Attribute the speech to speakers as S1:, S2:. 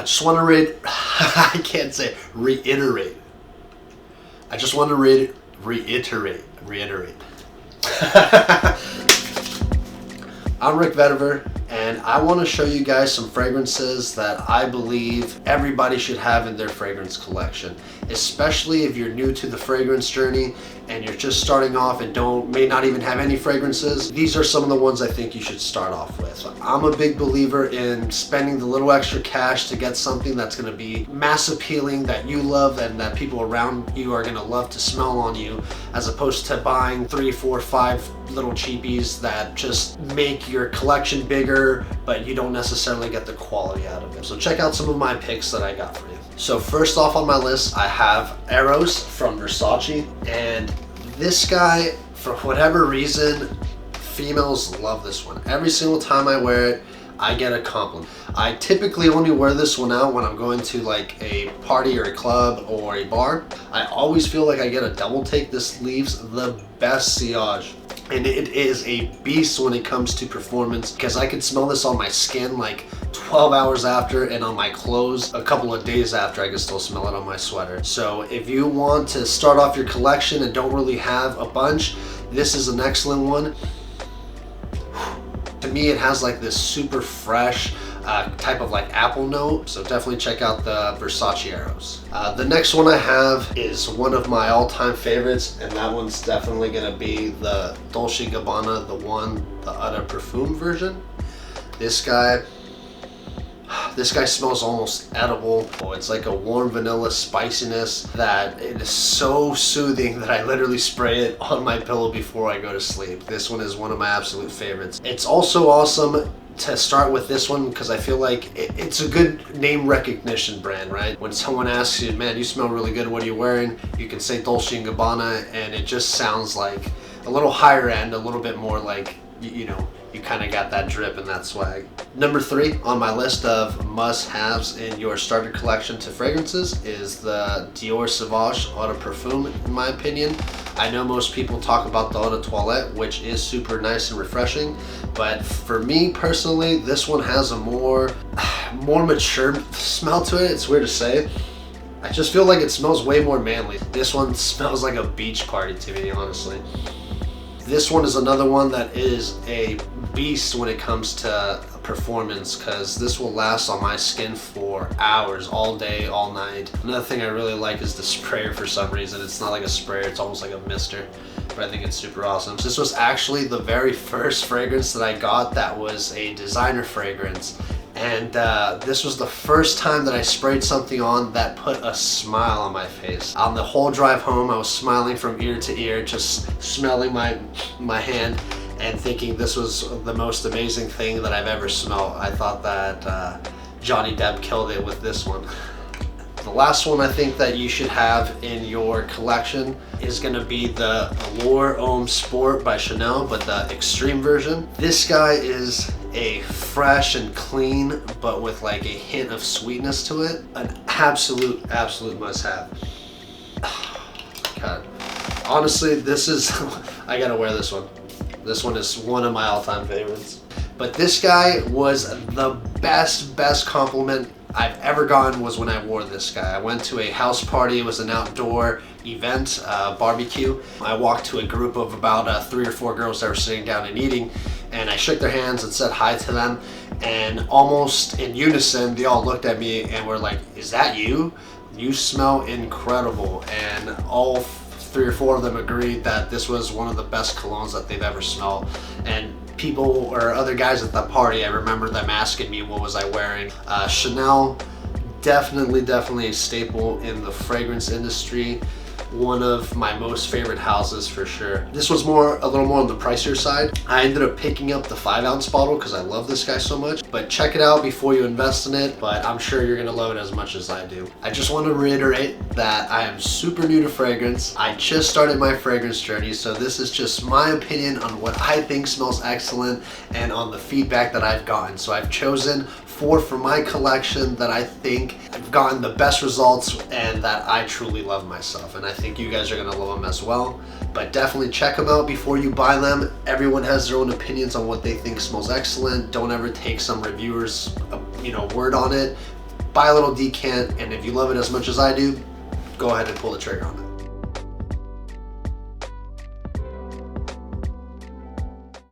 S1: I just want to I can't say reiterate. I just want to reiterate. I'm Rikk Vetiver, and I want to show you guys some fragrances that I believe everybody should have in their fragrance collection, especially if you're new to the fragrance journey and you're just starting off and may not even have any fragrances. These are some of the ones I think you should start off with. I'm a big believer in spending the little extra cash to get something that's going to be mass appealing, that you love and that people around you are going to love to smell on you, as opposed to buying 3, 4, 5 little cheapies that just make your collection bigger, but you don't necessarily get the quality out of it. So check out some of my picks that I got for you. So first off on my list, I have Arrows from Versace, and this guy, for whatever reason, females love this one. Every single time I wear it, I get a compliment. I typically only wear this one out when I'm going to like a party or a club or a bar. I always feel like I get a double take. This leaves the best sillage. And it is a beast when it comes to performance, because I can smell this on my skin like 12 hours after, and on my clothes a couple of days after I can still smell it on my sweater. So if you want to start off your collection and don't really have a bunch, this is an excellent one. To me, it has like this super fresh type of like apple note, so definitely check out the Versace Arrows. The next one I have is one of my all-time favorites, and that one's definitely gonna be the Dolce Gabbana, the Eau de Parfum version. This guy smells almost edible. It's like a warm vanilla spiciness that it is so soothing that I literally spray it on my pillow before I go to sleep. This one is one of my absolute favorites. It's also awesome to start with this one because I feel like it's a good name recognition brand, right? When someone asks you, man, you smell really good, what are you wearing? You can say Dolce & Gabbana, and it just sounds like a little higher end, a little bit more like, you know, you kind of got that drip and that swag. Number 3 on my list of must-haves in your starter collection to fragrances is the Dior Sauvage Eau de Parfum, in my opinion. I know most people talk about the Eau de Toilette, which is super nice and refreshing, but for me personally, this one has a more mature smell to it. It's weird to say. I just feel like it smells way more manly. This one smells like a beach party to me, honestly. This one is another one that is a beast when it comes to performance, because this will last on my skin for hours, all day, all night. Another thing I really like is the sprayer for some reason. It's not like a sprayer, it's almost like a mister, but I think it's super awesome. This was actually the very first fragrance that I got that was a designer fragrance. And this was the first time that I sprayed something on that put a smile on my face. On the whole drive home, I was smiling from ear to ear, just smelling my hand and thinking this was the most amazing thing that I've ever smelled. I thought that Johnny Depp killed it with this one. The last one I think that you should have in your collection is gonna be the Allure Homme Sport by Chanel, but the extreme version. This guy is a fresh and clean, but with like a hint of sweetness to it. An absolute must-have. God, honestly, this is, I gotta wear this one. This one is one of my all-time favorites. But this guy was the best compliment I've ever gotten was when I wore this guy. I went to a house party. It was an outdoor event, barbecue. I walked to a group of about 3 or 4 girls that were sitting down and eating, and I shook their hands and said hi to them, and almost in unison they all looked at me and were like, is that you? You smell incredible. And all 3 or 4 of them agreed that this was one of the best colognes that they've ever smelled. And people or other guys at the party, I remember them asking me what was I wearing. Chanel, definitely a staple in the fragrance industry. One of my most favorite houses for sure. This was a little more on the pricier side. I ended up picking up the 5-ounce bottle because I love this guy so much. But check it out before you invest in it, but I'm sure you're gonna love it as much as I do. I just want to reiterate that I am super new to fragrance. I just started my fragrance journey, so this is just my opinion on what I think smells excellent and on the feedback that I've gotten. So I've chosen 4 from my collection that I think have gotten the best results and that I truly love myself, and I think you guys are gonna love them as well. But definitely check them out before you buy them. Everyone has their own opinions on what they think smells excellent. Don't ever take some reviewers word on it. buy a little decant, and if you love it as much as I do, go ahead and pull the trigger on it.